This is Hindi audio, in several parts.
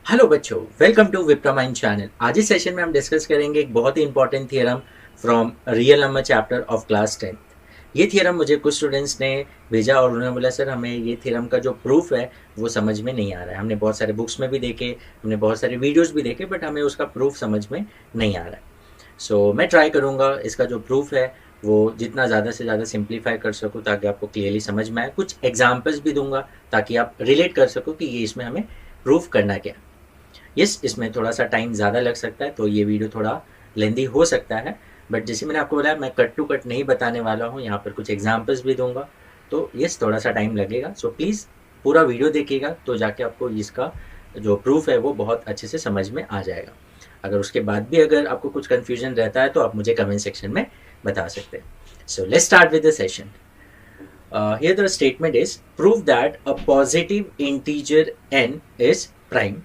हेलो बच्चों, welcome to Vipra mind channel. आज इस सेशन में हम डिस्कस करेंगे एक बहुत ही important theorem from real number chapter of class 10। ये थियरम मुझे कुछ स्टूडेंट्स ने भेजा और उन्होंने बोला सर हमें ये थियरम का जो प्रूफ है वो समझ में नहीं आ रहा है। हमने बहुत सारे बुक्स में भी देखे, हमने बहुत सारे वीडियोस भी देखे, बट हमें उसका प्रूफ समझ में नहीं आ रहा है। सो मैं ट्राई करूँगा इसका जो प्रूफ है वो जितना ज़्यादा से ज़्यादा सिंप्लीफाई कर सकूँ ताकि आपको क्लियरली समझ में आए। कुछ एग्जाम्पल्स भी दूंगा ताकि आप रिलेट कर सको कि ये इसमें हमें प्रूफ करना क्या है। यस, इसमें थोड़ा सा टाइम ज़्यादा लग सकता है, तो ये वीडियो थोड़ा लेंदी हो सकता है, बट जैसे मैंने आपको बोला मैं कट टू कट नहीं बताने वाला हूँ, यहाँ पर कुछ एग्जाम्पल्स भी दूंगा। तो यस, थोड़ा सा टाइम लगेगा, सो प्लीज़ पूरा वीडियो देखिएगा तो जाके आपको इसका जो प्रूफ है वो बहुत अच्छे से समझ में आ जाएगा। अगर उसके बाद भी अगर आपको कुछ कन्फ्यूजन रहता है तो आप मुझे कमेंट सेक्शन में बता सकते हैं। So let's start with the session. Here the statement is prove that a positive integer n is prime।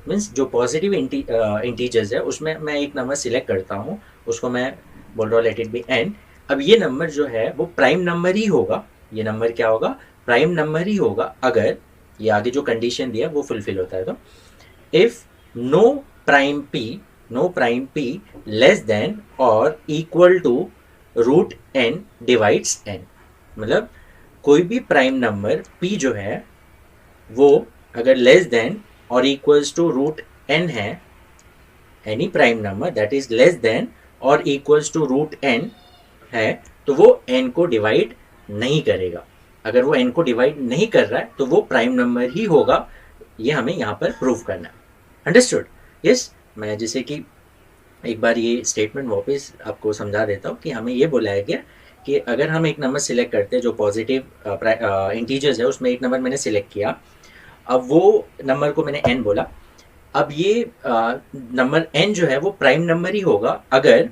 Means जो पॉजिटिव इंटीजर्स है उसमें मैं एक नंबर सिलेक्ट करता हूँ, उसको मैं बोल रहा हूँ लेट इट बी एन। अब ये नंबर जो है वो प्राइम नंबर ही होगा। ये नंबर क्या होगा? प्राइम नंबर ही होगा अगर ये आगे जो कंडीशन दिया वो फुलफिल होता है। तो if no prime P less than और equal to root N divides N. मतलब कोई भी प्राइम नंबर p जो है वो अगर लेस देन और इक्वल्स टू रूट n है, any prime number that is less than और इक्वल्स टू रूट n है, तो वो n को डिवाइड नहीं करेगा। अगर वो n को डिवाइड नहीं कर रहा है तो वो प्राइम नंबर ही होगा। ये हमें यहाँ पर प्रूव करना है। अंडरस्टूड? यस, मैं जैसे कि एक बार ये स्टेटमेंट वापस आपको समझा देता हूँ कि हमें ये बोला गया कि अगर हम एक नंबर सिलेक्ट करते हैं जो पॉजिटिव इंटीजर्स है, उसमें एक नंबर मैंने सिलेक्ट किया, अब वो नंबर को मैंने n बोला। अब ये नंबर n जो है वो प्राइम नंबर ही होगा अगर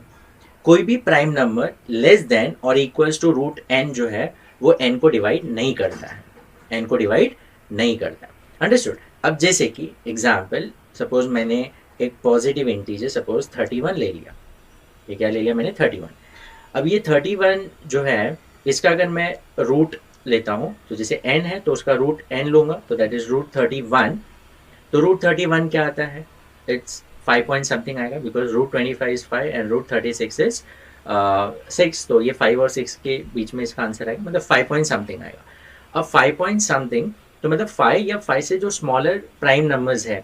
कोई भी प्राइम नंबर लेस देन और इक्वल्स टू रूट n जो है वो n को डिवाइड नहीं करता है। n को डिवाइड नहीं करता है। अंडरस्टूड? अब जैसे कि एग्जाम्पल, सपोज मैंने एक पॉजिटिव इंटीजर सपोज 31 ले लिया। ये क्या ले लिया मैंने? 31। अब ये 31 जो है इसका अगर मैं रूट लेता हूँ तो जैसे n है तो उसका रूट n लूंगा, तो दैट इज रूट 31। तो रूट 31 क्या आता है? इट्स 5 पॉइंट समथिंग आएगा, because root 25 is 5 and root 36 is 6। तो ये 5 और 6 के बीच में इसका आंसर आएगा, मतलब 5 पॉइंट समथिंग आएगा। अब 5 पॉइंट समथिंग तो मतलब 5 या 5 से जो स्मॉलर प्राइम नंबर्स है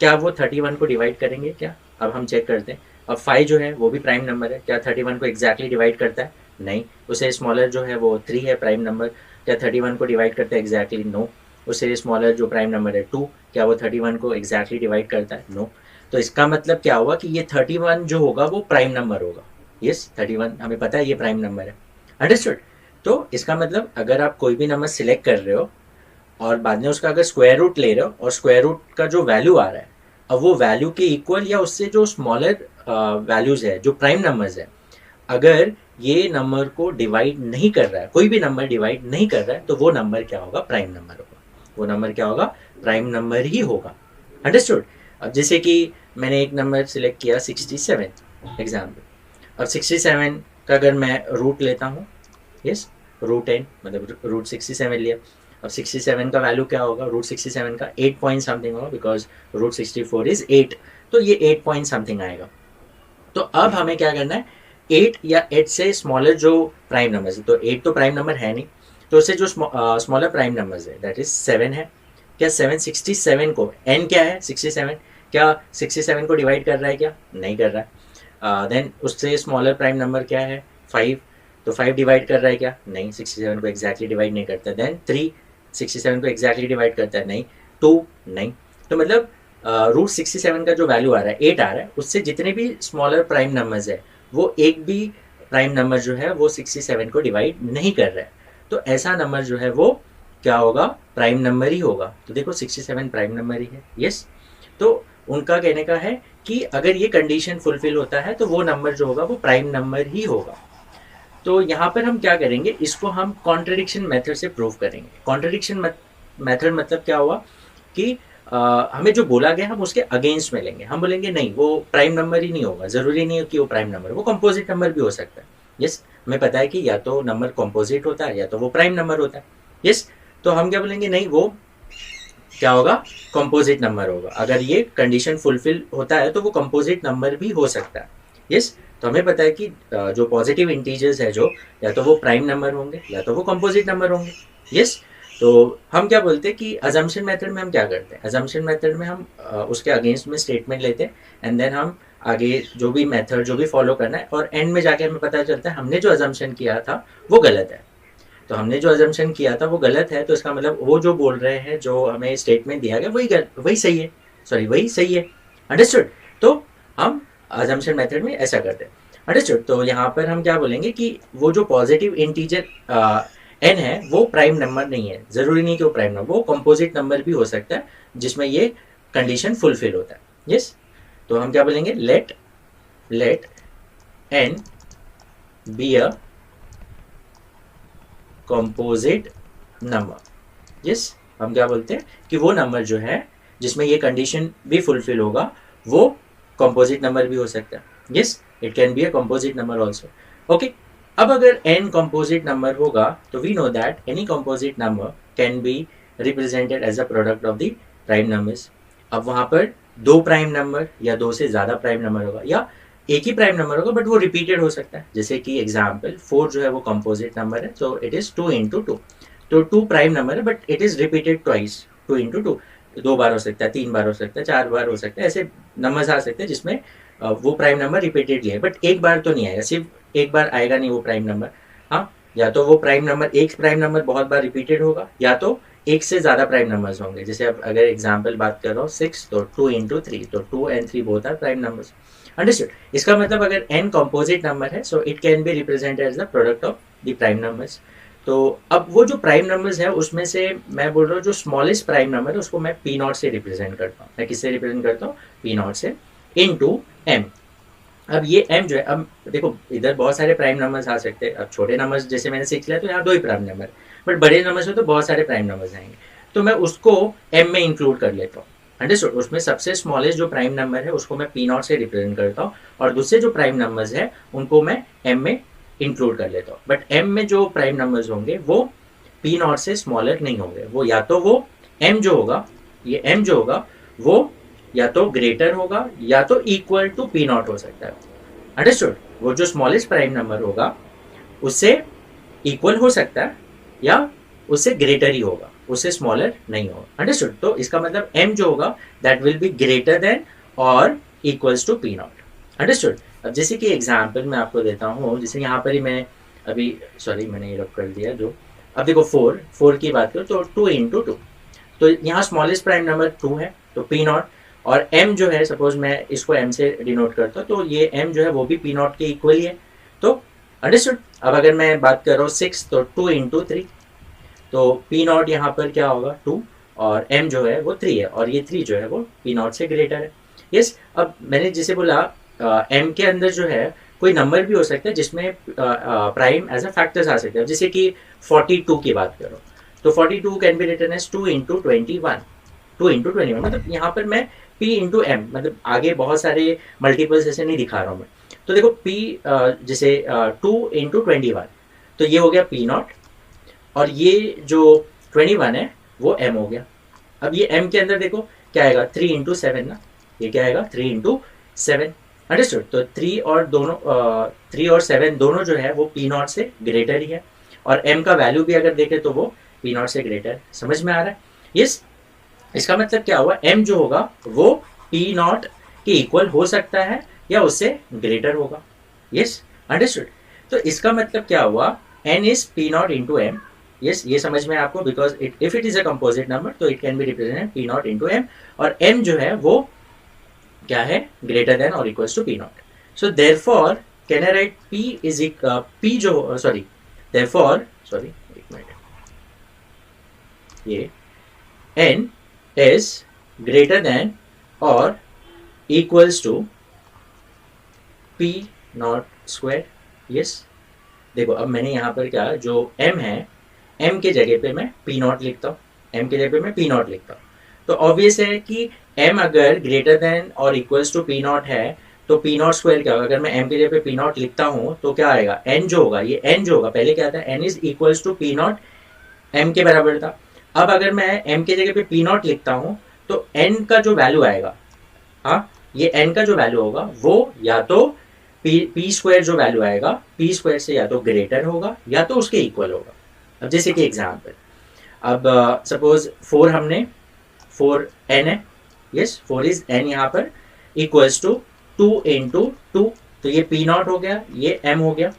क्या वो 31 को डिवाइड करेंगे क्या? अब हम चेक करते हैं। अब 5 जो है वो भी प्राइम नंबर है, क्या 31 को एग्जैक्टली डिवाइड करता है? नहीं। उससे स्मॉलर जो है वो 3 है प्राइम नंबर, क्या 31 को डिवाइड करता है एग्जैक्टली? नो। उससे स्मॉलर जो प्राइम नंबर है 2, क्या वो 31 को एग्जैक्टली डिवाइड करता है? नो। तो इसका मतलब क्या हुआ कि ये 31 जो होगा वो प्राइम नंबर होगा। यस, 31 हमें पता है ये प्राइम नंबर है। अंडरस्टूड? तो इसका मतलब अगर आप कोई भी नंबर सिलेक्ट कर रहे हो और बाद में उसका अगर स्क्वायर रूट ले रहे हो और स्क्वायर रूट का जो वैल्यू आ रहा है अब वो वैल्यू के इक्वल या उससे जो स्मॉलर वैल्यूज है जो प्राइम नंबर्स है, अगर ये नंबर को डिवाइड नहीं कर रहा है, कोई भी नंबर डिवाइड नहीं कर रहा है, तो वो नंबर क्या होगा? प्राइम नंबर होगा। वो नंबर क्या होगा? प्राइम नंबर ही होगा। अंडरस्टूड? अब जैसे कि मैंने एक नंबर सिलेक्ट किया 67 एग्जाम्पल। अब 67 का अगर मैं रूट लेता हूँ, यस, रूट एन मतलब रूट 67 लिया। अब 67 का वैल्यू क्या होगा? रूट 67 का 8 पॉइंट समथिंग होगा, बिकॉज रूट 64 इज 8। तो ये 8 पॉइंट समथिंग आएगा। तो अब हमें क्या करना है? 8 या 8 से स्मॉलर जो प्राइम नंबर है, तो 8 तो प्राइम नंबर है नहीं, तो उससे जो स्मॉलर प्राइम नंबर है दैट इज 7 है। क्या 7 67 को, n क्या है? 67, क्या 67 को डिवाइड कर रहा है? क्या नहीं कर रहा है। देन उससे स्मॉलर प्राइम नंबर क्या है? 5। तो 5 डिवाइड कर रहा है? क्या नहीं, 67 को एग्जैक्टली डिवाइड नहीं करता। देन 3 67 को एग्जैक्टली डिवाइड करता है? नहीं। 2 नहीं। तो मतलब रूट 67 का जो वैल्यू आ रहा है 8 आ रहा है, उससे जितने भी स्मॉलर प्राइम नंबर्स है वो एक भी प्राइम नंबर जो है वो 67 को डिवाइड नहीं कर रहा है। तो ऐसा नंबर जो है वो क्या होगा? प्राइम नंबर ही होगा। तो देखो 67 प्राइम नंबर ही है। यस, तो उनका कहने का है कि अगर ये कंडीशन फुलफिल होता है तो वो नंबर जो होगा वो प्राइम नंबर ही होगा। तो यहाँ पर हम क्या करेंगे? इसको हम कॉन्ट्रडिक्शन मेथड से प्रूव करेंगे। कॉन्ट्रडिक्शन मेथड मतलब क्या हुआ कि हमें जो बोला गया हम उसके अगेंस्ट में लेंगे। हम बोलेंगे नहीं, वो प्राइम नंबर ही नहीं होगा, जरूरी नहीं है कि वो प्राइम नंबर, वो कंपोजिट नंबर भी हो सकता है। यस, हमें पता है कि या तो नंबर कंपोजिट होता है या तो वो प्राइम नंबर होता है। यस, तो हम क्या बोलेंगे? नहीं, वो क्या होगा, कंपोजिट नंबर होगा। अगर ये कंडीशन फुलफिल होता है तो वो कंपोजिट नंबर भी हो सकता है। यस, तो हमें पता है कि जो पॉजिटिव इंटीजर्स है जो, या तो वो प्राइम नंबर होंगे या तो वो कंपोजिट नंबर होंगे। यस, तो हम क्या बोलते हैं कि अजम्पशन मेथड में हम क्या करते हैं, अजम्पशन मेथड में हम उसके अगेंस्ट में स्टेटमेंट लेते हैं एंड देन हम आगे जो भी मेथड जो भी फॉलो करना है, और एंड में जाके हमें पता चलता है हमने जो अजम्पशन किया था वो गलत है। तो हमने जो अजम्पशन किया था वो गलत है, तो इसका मतलब वो जो बोल रहे हैं, जो हमें स्टेटमेंट दिया गया वही सही है, सॉरी वही सही है। अंडरस्टूड। तो हम अजम्पशन मेथड में ऐसा करते हैं। अंडरस्टूड। तो यहाँ पर हम क्या बोलेंगे कि वो जो पॉजिटिव इंटीजर एन है वो प्राइम नंबर नहीं है, जरूरी नहीं कि वो प्राइम नंबर, वो कंपोजिट नंबर भी हो सकता है जिसमें ये कंडीशन फुलफिल होता है। यस, तो हम क्या बोलेंगे, let n be a composite number. Yes, हम क्या बोलते हैं कि वो नंबर जो है जिसमें ये कंडीशन भी फुलफिल होगा वो कंपोजिट नंबर भी हो सकता है। Yes, it can be a composite number also. Okay, अब अगर n कंपोजिट नंबर होगा तो we know that any composite number can be represented as a product of the prime numbers. अब वहां पर दो प्राइम नंबर या दो से ज्यादा प्राइम नंबर होगा, या एक ही प्राइम नंबर होगा बट वो रिपीटेड हो सकता है। जैसे कि एग्जाम्पल 4 जो है वो कंपोजिट नंबर है, सो इट इज 2 इंटू 2। तो 2 प्राइम नंबर है but it is repeated twice, 2 into 2। 2 बार हो सकता है, 3 बार हो सकता है, 4 बार हो सकता है, ऐसे नंबर्स आ सकते हैं जिसमें वो प्राइम नंबर रिपीटेडली है, बट एक बार तो नहीं आएगा, सिर्फ एक बार आएगा नहीं वो प्राइम नंबर। हाँ, या तो वो प्राइम नंबर, एक प्राइम नंबर बहुत बार रिपीटेड होगा, या तो एक से ज्यादा प्राइम नंबर्स होंगे। जैसे अब अगर एग्जाम्पल बात कर रहा हूँ 6, तो 2 इंटू 3, तो 2 and 3 both are prime numbers. Understood. इसका मतलब अगर n कंपोजिट नंबर है so it can be represented as the product of the prime numbers. तो अब वो जो प्राइम नंबर्स है उसमें से मैं बोल रहा हूँ जो स्मॉलेस्ट प्राइम नंबर है उसको मैं पी नॉट से रिप्रेजेंट करता हूँ। मैं किससे रिप्रेजेंट करता हूँ, पी नॉट से, इनटू m। अब ये m जो है, अब देखो इधर बहुत सारे प्राइम नंबर्स आ सकते हैं। अब छोटे नंबर्स जैसे मैंने सीख लिया तो यहाँ 2 ही प्राइम नंबर, बट बड़े नंबर्स में तो बहुत सारे प्राइम नंबर्स आएंगे, तो मैं उसको m में इंक्लूड कर लेता हूँ। अंडरस्टूड। उसमें सबसे स्मॉलेस्ट जो प्राइम नंबर है उसको मैं पी नॉट से रिप्रेजेंट करता हूँ, और दूसरे जो प्राइम नंबर्स है उनको मैं m में इंक्लूड कर लेता हूँ। बट m में जो प्राइम नंबर्स होंगे वो पी नॉट से स्मॉलर नहीं होंगे, वो या तो वो m जो होगा, ये m जो होगा वो या तो ग्रेटर होगा या तो इक्वल टू पी नॉट हो सकता है। अंडरस्टूड। वो जो स्मॉलेस्ट प्राइम नंबर होगा उससे इक्वल हो सकता है या उससे ग्रेटर ही होगा, उससे स्मॉलर नहीं होगा। अंडरस्टूड। तो इसका मतलब m जो होगा that will be greater than और equals to P not. Understood. अब जैसे कि एग्जांपल मैं आपको देता हूँ, जैसे यहाँ पर ही मैं अभी, सॉरी मैंने ये रख कर दिया जो, अब देखो 4 की बात करो तो 2 इंटू 2, तो यहाँ स्मॉलेस्ट प्राइम नंबर 2 है तो पी नॉट, और m जो है सपोज मैं इसको m से डिनोट करता हूँ तो ये m जो है वो भी पी नॉट के इक्वल ही है। तो अंडरस्टूड। अब अगर मैं बात कर रहा हूँ 6, तो 2 इंटू 3, तो पी नॉट यहाँ पर क्या होगा 2, और m जो है वो 3 है, और ये 3 जो है वो पी नॉट से ग्रेटर है। यस, अब मैंने जैसे बोला m के अंदर जो है कोई नंबर भी हो सकता है जिसमें प्राइम एज अ फैक्टर्स आ सकते हैं। जैसे कि 42 की बात करो तो 42 can be written as 2 into 21, 2 into 21, मतलब यहाँ पर मैं p इंटू एम, मतलब आगे बहुत सारे मल्टीपल्स ऐसे नहीं दिखा रहा हूँ मैं। तो देखो p जैसे 2 इंटू 21, तो ये हो गया पी नॉट, और ये जो 21 है वो m हो गया। अब ये m के अंदर देखो क्या आएगा, 3 इंटू 7 ना, ये क्या आएगा 3 इंटू 7। अंडरस्टूड। तो 3 और दोनों 3 और 7 दोनों जो है वो पी नॉट से ग्रेटर ही है, और m का वैल्यू भी अगर देखें तो वो पी नॉट से ग्रेटर है। समझ में आ रहा है? यस। इसका मतलब क्या हुआ, m जो होगा वो पी नॉट के इक्वल हो सकता है या उससे ग्रेटर होगा। Yes, understood. तो इसका मतलब क्या हुआ, n is P not into M. Yes, ये समझ में आपको, because if it is a composite number तो it can be represented P not into M, और m जो है वो क्या है, ग्रेटर देन और equals to P not. So therefore can I write p is p जो, सॉरी देयरफॉर, सॉरी एक मिनट, ये n is greater than or equals to p not square. Yes, देखो अब मैंने यहाँ पर क्या, जो m है m के जगह पे मैं p नॉट लिखता हूँ, m के जगह पे मैं p नॉट लिखता हूँ। तो ऑब्वियस है कि m अगर ग्रेटर देन और इक्वल्स टू p नॉट है तो p नॉट स्क्वायर क्या होगा, अगर मैं m के जगह पे p नॉट लिखता हूँ तो क्या आएगा, n जो होगा, ये n जो होगा, पहले क्या था n is equals to p naught m के बराबर था। अब अगर मैं m के जगह पे पी नॉट लिखता हूँ तो n का जो वैल्यू आएगा, हाँ, ये n का जो वैल्यू होगा वो या तो पी स्क्वायर जो वैल्यू आएगा पी स्क्वायर से या तो ग्रेटर होगा या तो उसके इक्वल होगा। अब जैसे कि एग्जाम्पल, अब सपोज 4 हमने 4n है, यस 4 इज n यहाँ पर इक्वल्स टू 2 इंटू 2, तो ये पी नॉट हो गया, ये m हो गया,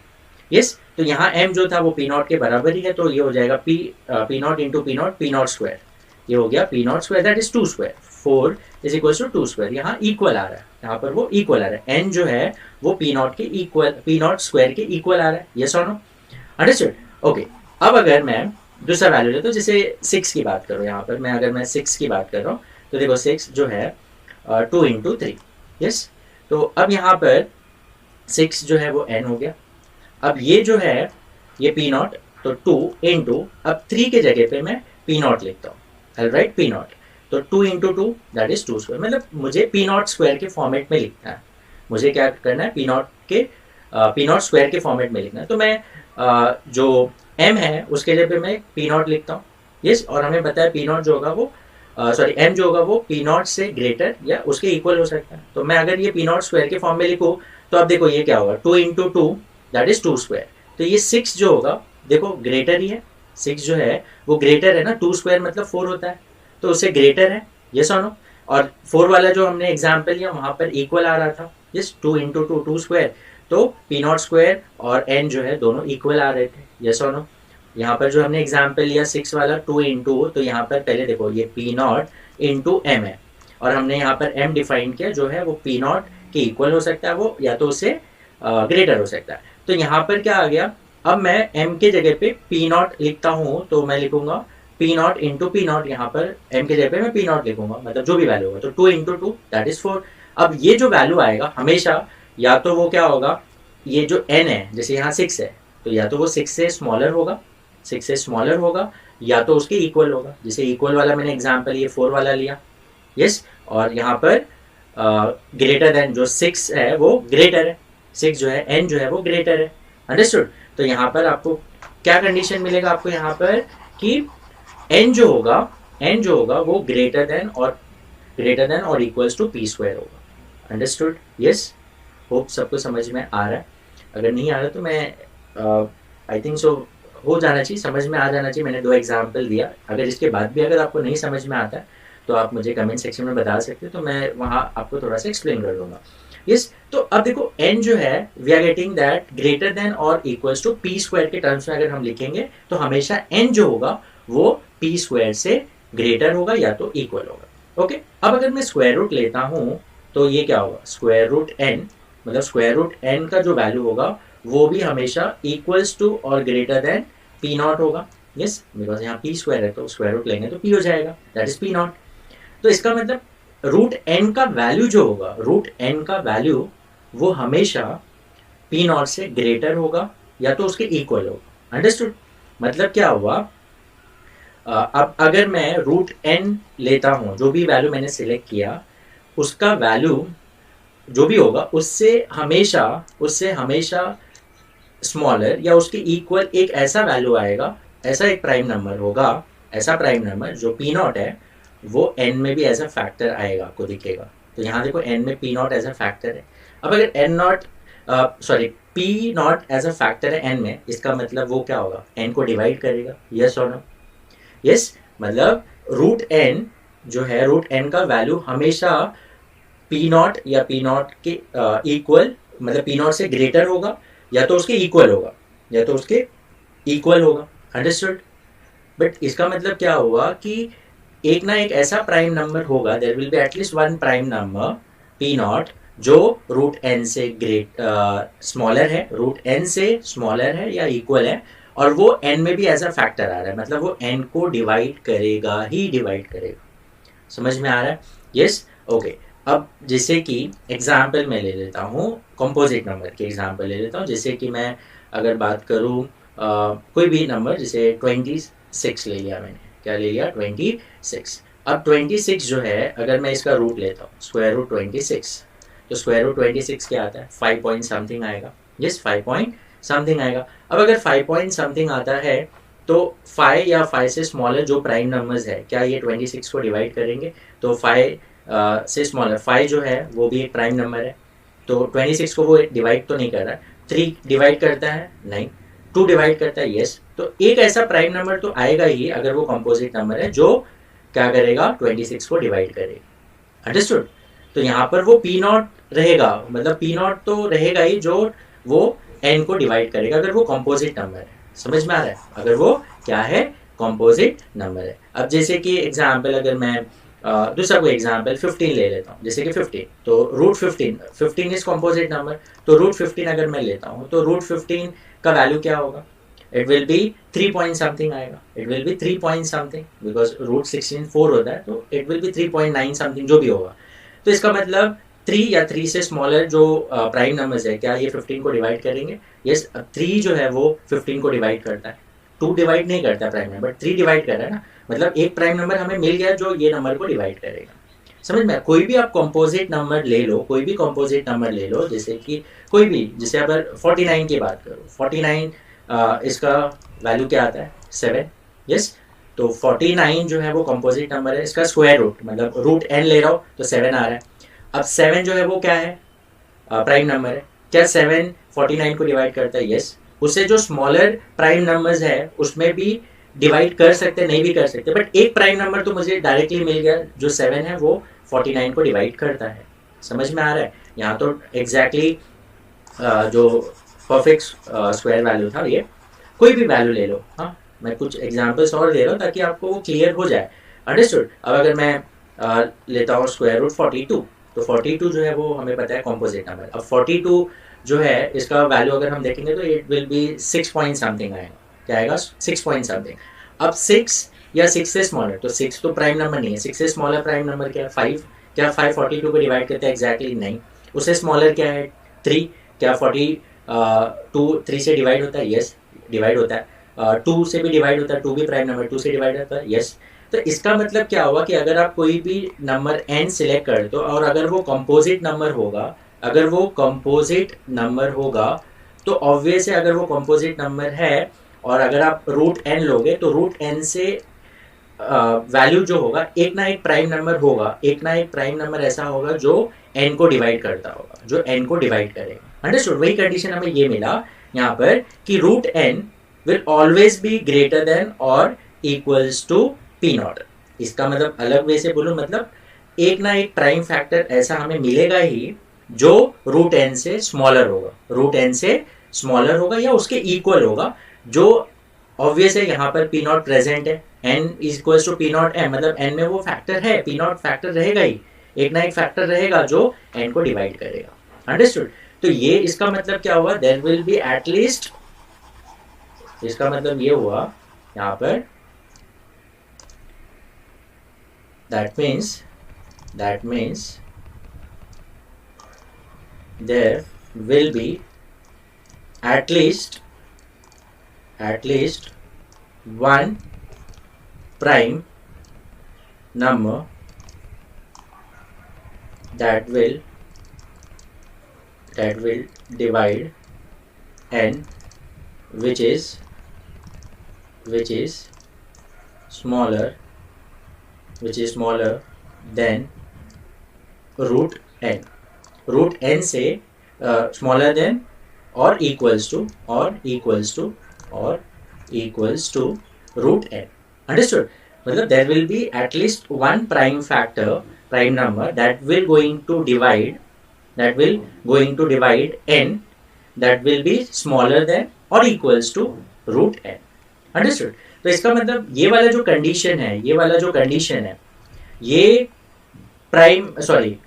यस। तो यहाँ m जो था वो पी नॉट के बराबर ही है, तो ये हो जाएगा p not into p naught square, ये हो गया p naught square that is 2 square, 4 is equals to 2 square. यहाँ इक्वल आ रहा है, यहाँ पर वो इक्वल आ रहा है, n जो है वो पी नॉट के इक्वल, पी नॉट स्क्वायर के इक्वल आ रहा है, यस और नो, अंडरस्टूड, ओके। अब अगर मैं दूसरा वैल्यू लेता हूँ, जैसे 6 की बात करूँ, यहाँ पर मैं अगर मैं 6 की बात कर रहा हूँ तो देखो 6 जो है 2 इंटू 3, यस। तो अब यहाँ पर 6 जो है वो n हो गया, अब ये जो है ये पी नॉट, तो 2 इंटू, अब 3 के जगह पे मैं पी नॉट लिखता हूँ, ऑलराइट, पी नॉट, तो 2 इंटू 2 दैट इज 2 स्क्वायर, मतलब मुझे पी नॉट स्क्वायर के फॉर्मेट में लिखना है, मुझे क्या करना है, पी नॉट स्क्वायर के फॉर्मेट में लिखना है। तो मैं जो m है उसके जगह पे मैं पी नॉट लिखता हूँ, यस। और हमें पता है पी नॉट जो होगा वो सॉरी m जो होगा वो पी नॉट से ग्रेटर या उसके इक्वल हो सकता है। तो मैं अगर ये पी नॉट स्क्वायर के फॉर्म में लिखूँ तो अब देखो ये क्या होगा, 2 इंटू 2 दैट इज 2 स्क्वायर, तो ये 6 जो होगा देखो ग्रेटर ही है, 6 जो है वो ग्रेटर है ना, 2 स्क्वायर मतलब 4 होता है, तो उससे ग्रेटर है, यस और नो। और 4 वाला जो हमने एग्जाम्पल लिया वहाँ पर इक्वल आ रहा था, यस, 2 इंटू 2 2 स्क्वायर, तो पी नॉट स्क्वायर और n जो है दोनों इक्वल आ रहे थे, यस और नो। यहाँ पर जो हमने एग्जाम्पल लिया 6 वाला 2 इंटू, तो यहाँ पर पहले देखो ये पी नॉट इंटू एम है, और हमने यहाँ पर m डिफाइन किया जो है वो पी नॉट के इक्वल हो सकता है वो, या तो उससे ग्रेटर हो सकता है। तो यहाँ पर क्या आ गया, अब मैं m के जगह पे पी नॉट लिखता हूँ तो मैं लिखूंगा P not into p not, यहाँ पर m के जगह पे मैं पी नॉट लिखूंगा, मतलब जो भी वैल्यू होगा, तो 2 इंटू 2 दैट इज 4। अब ये जो वैल्यू आएगा हमेशा या तो वो क्या होगा, ये जो n है जैसे यहाँ 6 है तो या तो वो 6 से स्मॉलर होगा, 6 से स्मॉलर होगा, या तो उसके इक्वल होगा, जैसे इक्वल वाला मैंने एग्जाम्पल ये 4 वाला लिया, यस। और यहाँ पर ग्रेटर देन जो 6 है वो ग्रेटर है, 6 जो है n जो है वो ग्रेटर है, अंडरस्टूड। तो यहाँ पर आपको क्या कंडीशन मिलेगा, आपको यहाँ पर कि n जो होगा वो ग्रेटर देन और इक्वल्स टू पी स्क्वायर होगा, अंडरस्टूड, यस। होप सबको समझ में आ रहा है, अगर नहीं आ रहा तो मैं आई थिंक सो हो जाना चाहिए, समझ में आ जाना चाहिए। मैंने 2 एग्जाम्पल दिया, अगर इसके बाद भी अगर आपको नहीं समझ में आता है तो आप मुझे कमेंट सेक्शन में बता सकते हो, तो मैं वहाँ आपको थोड़ा सा एक्सप्लेन कर दूंगा, यस। तो अब देखो n जो है we are getting that greater than और इक्वल्स टू पी स्क्वायर के टर्म्स में अगर हम लिखेंगे तो हमेशा n जो होगा वो पी स्क्वायर से ग्रेटर होगा या तो इक्वल होगा, ओके। अब अगर मैं स्क्वायर रूट लेता हूँ तो ये क्या होगा, स्क्वायर रूट n, मतलब स्क्वायर रूट n का जो वैल्यू होगा वो भी हमेशा इक्वल्स टू और ग्रेटर देन पी नॉट होगा, यस, बिकॉज यहाँ पी स्क्वायर है तो स्क्वायर रूट लेंगे तो पी हो जाएगा, दैट इज पी नॉट। तो इसका मतलब रूट n का वैल्यू जो होगा, रूट n का वैल्यू वो हमेशा पी नॉट से ग्रेटर होगा या तो उसके इक्वल होगा, अंडरस्टूड। मतलब क्या हुआ, अब अगर मैं रूट n लेता हूँ, जो भी वैल्यू मैंने सिलेक्ट किया उसका वैल्यू जो भी होगा उससे हमेशा स्मॉलर या उसके इक्वल एक ऐसा वैल्यू आएगा, ऐसा एक प्राइम नंबर होगा, ऐसा प्राइम नंबर जो पी नॉट है वो n में भी एज अ फैक्टर आएगा, आपको दिखेगा। तो यहाँ देखो n में p naught as a factor है। अब अगर p naught as a factor है n में, इसका मतलब वो क्या होगा, n को डिवाइड करेगा, यस और नो, यस। मतलब रूट n जो है, रूट n का वैल्यू हमेशा पी नॉट या पी नॉट के इक्वल, मतलब पी नॉट से ग्रेटर होगा या तो उसके इक्वल होगा, या तो उसके इक्वल होगा, अंडरस्टूड। बट इसका मतलब क्या हुआ कि एक ना एक ऐसा प्राइम नंबर होगा, there will be at least one prime number p naught जो रूट n से स्मॉलर है, रूट n से स्मॉलर है या इक्वल है, और वो n में भी एज अ फैक्टर आ रहा है, मतलब वो n को डिवाइड करेगा ही डिवाइड करेगा। समझ में आ रहा है, यस, ओके। अब जैसे कि एग्जाम्पल मैं ले लेता हूँ, कंपोजिट नंबर के एग्जाम्पल ले लेता हूँ, जैसे कि मैं अगर बात करूँ कोई भी नंबर, जैसे 26 ले लिया मैंने, क्या ले लिया, 26। अब 26 जो है अगर मैं इसका रूट लेता हूँ, स्क्वायर रूट 26, तो स्क्वायर रूट 26 क्या आता है, 5 पॉइंट समथिंग आएगा, यस, 5 पॉइंट समथिंग आएगा। अब अगर 5 पॉइंट समथिंग आता है तो 5 या 5 से स्मॉलर जो प्राइम नंबर्स है, क्या ये 26 को डिवाइड करेंगे? तो 5 से स्मॉलर 5 जो है वो भी एक प्राइम नंबर है, तो 26 को वो डिवाइड तो नहीं कर रहा है। 3 डिवाइड करता है? नहीं। 2 डिवाइड करता है? यस। तो एक ऐसा प्राइम नंबर तो आएगा ही अगर वो कंपोजिट नंबर है जो क्या करेगा? 26 को डिवाइड करेगा। अंडरस्टूड? तो यहाँ पर वो पी नॉट रहेगा, मतलब पी नॉट तो रहेगा ही जो वो एन को डिवाइड करेगा अगर वो कंपोजिट नंबर है। समझ में आ रहा है? अगर वो क्या है? कंपोजिट नंबर है। अब जैसे कि एग्जाम्पल, अगर मैं दूसरा कोई एग्जाम्पल 15 ले लेता हूँ, जैसे कि 15, तो रूट 15 इज कंपोजिट नंबर, तो रूट 15 अगर मैं लेता हूँ तो रूट 15 का वैल्यू क्या होगा? It will be 3 point something आएगा, it will be 3 point something, because root 16 4 होता है, तो इट विल बी 3.9 समथिंग जो भी होगा। तो इसका मतलब 3 या 3 से स्मॉलर जो प्राइम नंबर्स है, क्या ये 15 को डिवाइड करेंगे? यस। 3 जो है वो 15 को डिवाइड करता है, 2 डिवाइड नहीं करता प्राइम नंबर, 3 डिवाइड कर रहा है ना, मतलब एक प्राइम नंबर हमें मिल गया जो ये नंबर को डिवाइड करेगा। समझ में? कोई भी आप कंपोजिट नंबर ले लो, कोई भी कंपोजिट नंबर ले लो, जैसे कि कोई भी, जैसे अगर 49 की बात करो, 49 इसका वैल्यू क्या आता है? 7। यस। तो 49 जो है वो कंपोजिट नंबर है, इसका स्क्वायर रूट, मतलब रूट एन ले रहा हो तो 7 आ रहा है। अब 7 जो है वो क्या है? प्राइम नंबर है। क्या 7 49 को डिवाइड करता है? यस। उससे जो स्मॉलर प्राइम नंबर्स है उसमें भी डिवाइड कर सकते, नहीं भी कर सकते, बट एक प्राइम नंबर तो मुझे डायरेक्टली मिल गया, जो 7 है वो 49 को डिवाइड करता है। समझ में आ रहा है? यहाँ तो एग्जैक्टली जो परफेक्ट स्क्वायर वैल्यू था ये। कोई भी वैल्यू ले लो, हाँ, मैं कुछ एग्जांपल्स और दे रहा हूँ ताकि आपको वो क्लियर हो जाए। अंडरस्टूड? अब अगर मैं लेता हूँ स्क्वायर रूट 42, तो 42 जो है वो हमें पता है कंपोजिट नंबर। अब 42 जो है इसका वैल्यू अगर हम देखेंगे तो it will B 6 point something आएगा। क्या आएगा? 6 पॉइंट समथिंग। अब 6 या 6 से स्मॉलर, तो 6 तो प्राइम नंबर नहीं है, 6 से स्मॉलर प्राइम नंबर क्या है? 5। क्या 5 42 को डिवाइड करता है? एग्जैक्टली नहीं। उससे स्मॉलर क्या है? 3। क्या 42 3 से डिवाइड होता है? यस, डिवाइड होता है। 2 से भी डिवाइड होता है, 2 भी प्राइम नंबर, 2 से डिवाइड होता है? यस। तो इसका मतलब क्या हुआ कि अगर आप कोई भी नंबर n सिलेक्ट कर दो और अगर वो कंपोजिट नंबर होगा, अगर वो कंपोजिट नंबर होगा तो ऑब्वियस है, अगर वो कंपोजिट नंबर है और अगर आप रूट n लोगे तो रूट n से वैल्यू जो होगा, एक ना एक प्राइम नंबर होगा, एक ना एक प्राइम नंबर ऐसा होगा जो n को डिवाइड करता होगा, जो n को डिवाइड करेगा। अंडरस्टूड? वही कंडीशन हमें ये मिला यहाँ पर कि root n will always be greater than or equals to p not. इसका मतलब अलग वे से बोलूं, मतलब एक ना एक प्राइम फैक्टर ऐसा हमें मिलेगा ही जो रूट एन से स्मॉलर होगा, रूट एन से स्मॉलर होगा या उसके इक्वल होगा, जो ऑब्वियस है यहाँ पर पी नॉट प्रेजेंट है, n is equals to P naught n, मतलब एन में वो फैक्टर है, पी नॉट फैक्टर रहेगा ही, एक ना एक फैक्टर रहेगा जो एन को डिवाइड करेगा। अंडरस्टूड? तो ये इसका मतलब क्या हुआ? देयर विल बी एटलीस्ट, इसका मतलब ये हुआ यहाँ पर, that means there will be at least one prime number that will divide n, which is smaller than root n, root n से smaller than or equals to root n. Understood? मतलब there will be at least one prime factor, prime number that will going to divide n, that will be smaller than or equals to root n. Understood? तो इसका मतलब ये वाला जो कंडीशन है, ये प्राइम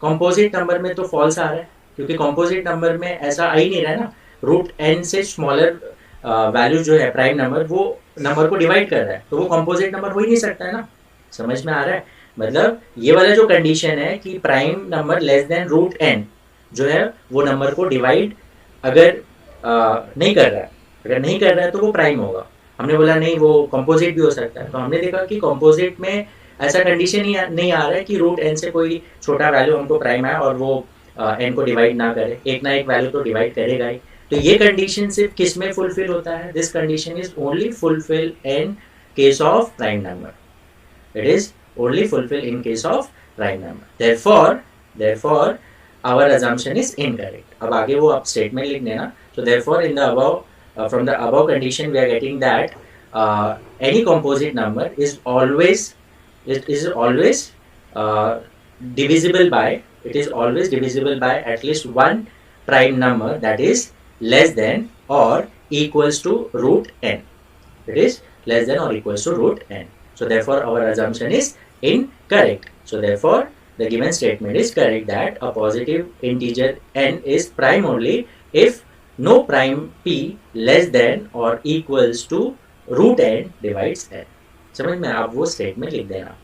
कंपोजिट नंबर में तो फॉल्स आ रहा है, क्योंकि कंपोजिट नंबर में ऐसा आ ही नहीं रहा है ना, रूट एन से स्मॉलर वैल्यू जो है प्राइम नंबर, वो नंबर को डिवाइड कर रहा है, तो वो कंपोजिट नंबर हो ही नहीं सकता है ना। समझ में आ रहा है? मतलब ये वाला जो कंडीशन है कि prime number less than root n जो है वो नंबर को डिवाइड अगर नहीं कर रहा है तो वो प्राइम होगा। हमने बोला नहीं, वो कंपोजिट भी हो सकता है, तो हमने देखा कि कंपोजिट में ऐसा कंडीशन ही नहीं आ रहा है कि रूट एन से कोई छोटा वैल्यू हमको प्राइम है और वो एन को डिवाइड ना करे, एक ना एक वैल्यू तो डिवाइड करेगा ही। तो ये कंडीशन सिर्फ किस में फुलफिल होता है? This condition is only fulfil in case of prime number. It is only fulfilled in case of prime number. Therefore, our assumption is incorrect. अब आगे वो आप statement लिख देना. So therefore, in the above, from the above condition, we are getting that any composite number is always divisible by. It is always divisible by at least one prime number that is less than or equals to root n. It is less than or equals to root n. So therefore our assumption is incorrect. So therefore the given statement is correct that a positive integer n is prime only if no prime p less than or equals to root n divides n. समझ में? आप वो स्टेटमेंट लिख देना.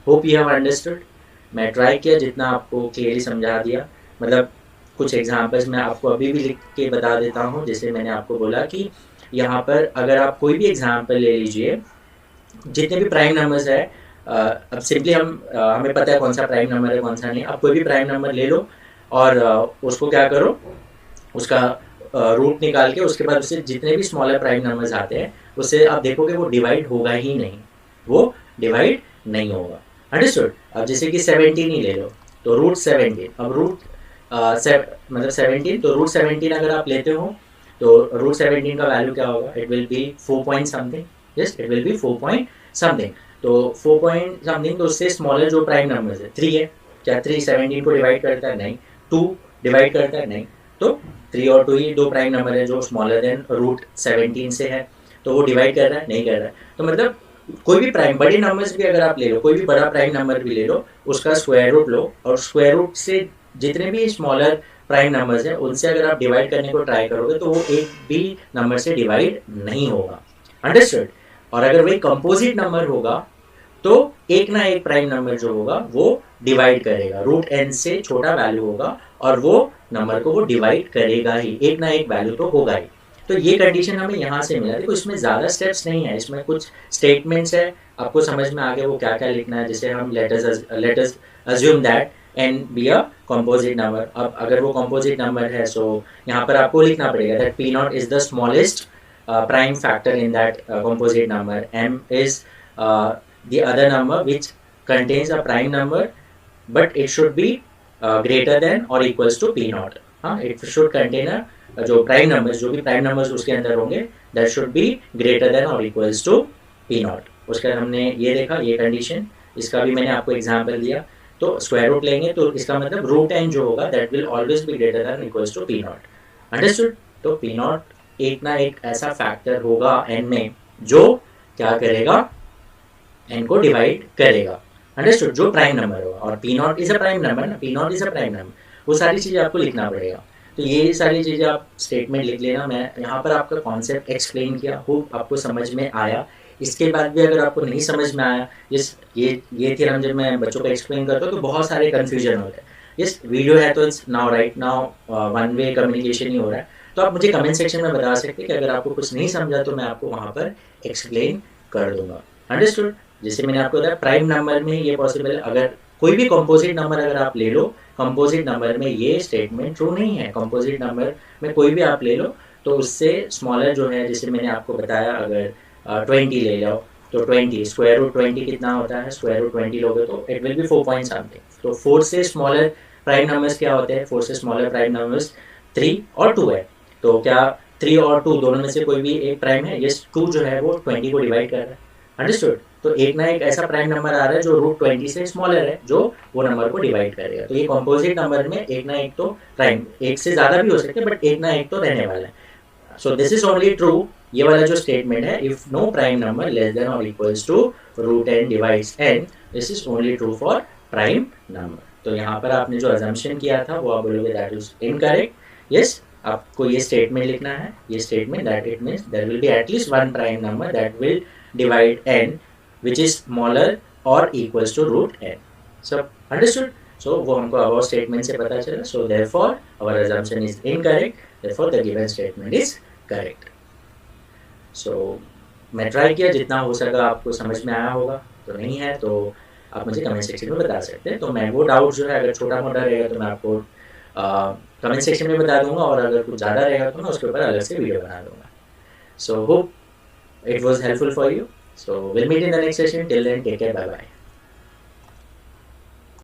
Hope you have understood. मैं ट्राई किया जितना आपको क्लियरली समझा दिया. मतलब कुछ एग्जांपल्स मैं आपको अभी भी लिख के बता देता हूँ. जैसे मैंने आपको बोला कि यहाँ पर अगर आप कोई भी एग्जांपल ले लीजिए, जितने भी प्राइम नंबर्स है, अब सिंपली हमें पता है कौन सा प्राइम नंबर है कौन सा नहीं. आप कोई भी प्राइम नंबर ले लो और उसको क्या करो, उसका रूट निकाल के उसके बाद उससे जितने भी स्मॉलर प्राइम नंबर्स आते हैं उससे आप देखोगे वो डिवाइड होगा ही नहीं, वो डिवाइड नहीं होगा. अंडरस्टूड. अब जैसे कि 17 ही ले लो तो रूट 17. अब रूट मतलब 17, तो रूट 17 अगर आप लेते हो तो रूट 17 का वैल्यू क्या होगा? It will B 4 point something. Yes, it will be 4 point something. तो 4 point something, तो उससे स्मॉलर जो प्राइम नंबर्स है 3 है. क्या 3 17 को डिवाइड करता है? नहीं. 2 डिवाइड करता है? नहीं. तो 3 और 2 ही दो प्राइम नंबर है जो स्मॉलर देन रूट 17 से है. तो वो डिवाइड कर रहा है? नहीं कर रहा है. तो मतलब कोई भी प्राइम, बड़े नंबर्स भी अगर आप ले लो, कोई भी बड़ा प्राइम नंबर भी ले लो, उसका स्क्वायर रूट लो और स्क्वायर रूट से जितने भी स्मॉलर प्राइम नंबर्स हैं उनसे अगर आप डिवाइड करने को ट्राई करोगे तो वो एक भी नंबर से डिवाइड नहीं होगा. अंडरस्टूड. और अगर वही कंपोजिट नंबर होगा तो एक ना एक प्राइम नंबर जो होगा वो डिवाइड करेगा. रूट एन से छोटा वैल्यू होगा और वो नंबर को वो डिवाइड करेगा ही. एक ना एक वैल्यू तो होगा ही. तो ये कंडीशन हमें यहाँ से मिला. देखो इसमें ज़्यादा स्टेप्स नहीं है, इसमें कुछ स्टेटमेंट्स है. आपको समझ में आ गया वो क्या क्या लिखना है. जैसे हम let us assume that n be a composite number. अब अगर वो कंपोजिट नंबर है सो यहाँ पर आपको लिखना पड़ेगा that P not is the smallest prime factor in that composite number. M is the other number which contains a prime number, but it should be greater than or equals to P naught. It should contain a जो prime numbers, जो भी prime numbers उसके अंदर होंगे, that should be greater than or equals to P naught. उसका हमने ये देखा, ये कंडीशन. इसका भी मैंने आपको एग्जाम्पल दिया. तो स्क्वायर रूट लेंगे तो इसका मतलब रूट एन जो होगा that will always be greater than or equals to P naught. Understood? तो P naught एक ना एक ऐसा फैक्टर होगा n में जो क्या करेगा, n को डिवाइड करेगा. अंडरस्टूड. जो प्राइम नंबर होगा. और P not is a prime number ना, P not is a prime number. वो सारी चीज़ें आपको लिखना पड़ेगा. तो ये सारी चीज़ें आप स्टेटमेंट लिख लेना. मैं यहाँ पर आपका कॉन्सेप्ट एक्सप्लेन किया, होप आपको समझ में आया. इसके बाद भी अगर आपको नहीं समझ में आया, ये थ्योरम जब मैं बच्चों को एक्सप्लेन करता हूँ तो बहुत सारे कन्फ्यूजन होते हैं. यस, वीडियो है तो it's now right now one way communication ही हो रहा है. तो आप मुझे कमेंट सेक्शन में बता सकते हैं कि अगर आपको कुछ नहीं समझा तो मैं आपको वहाँ पर एक्सप्लेन कर दूंगा. अंडरस्टूड. जैसे मैंने आपको बताया प्राइम नंबर में ये पॉसिबल है. अगर कोई भी कंपोजिट नंबर अगर आप ले लो, कंपोजिट नंबर में ये स्टेटमेंट ट्रू नहीं है. कंपोजिट नंबर में कोई भी आप ले लो तो उससे स्मॉलर जो है, जैसे मैंने आपको बताया अगर 20 ले लो तो 20 स्क्वायर रूट 20 कितना होता है? स्क्वायर रूट 20 लोगे तो it will B 4 point something. तो 4 से स्मॉलर प्राइम नंबर्स क्या होते हैं? 4 से स्मॉलर प्राइम नंबर्स 3 और 2 है. तो क्या 3 और 2 दोनों में से कोई भी एक प्राइम है? यस, 2 जो है वो 20 को डिवाइड कर रहा है. अंडरस्टूड. तो एक ना एक ऐसा प्राइम नंबर आ रहा है जो रूट 20 से स्मॉलर है, जो वो नंबर को डिवाइड करेगा. तो ये कंपोजिट नंबर में एक ना एक तो प्राइम, एक से ज़्यादा भी हो सकते हैं बट एक ना एक तो रहने वाला है. So this is only true. ये वाला जो स्टेटमेंट है, if no prime number less than और equals to root N divides N, this is only true for prime number. तो यहाँ पर आपने जो अजम्पशन किया था वो आप बोलोगे दैट इज इनकरेक्ट. यस, आपको ये स्टेटमेंट लिखना है. ये statement that it means there will be at least one prime number that will divide n which is smaller or equals to root n. So understood? So वो हमको above statement से पता चला. So therefore our assumption is incorrect. Therefore the given statement is correct. So मैं ट्राई किया, जितना हो सका आपको समझ में आया होगा. तो नहीं है तो आप मुझे कमेंट सेक्शन में बता सकते हैं. तो मैं वो डाउट जो है अगर छोटा मोटा रहेगा तो मैं आपको कमेंट सेक्शन में बता दूंगा, और अगर कुछ ज़्यादा रहेगा तो मैं उसके ऊपर अलग से वीडियो बना दूंगा. So hope it was helpful for you. So we'll meet in the next session. Till then, take care. Bye bye.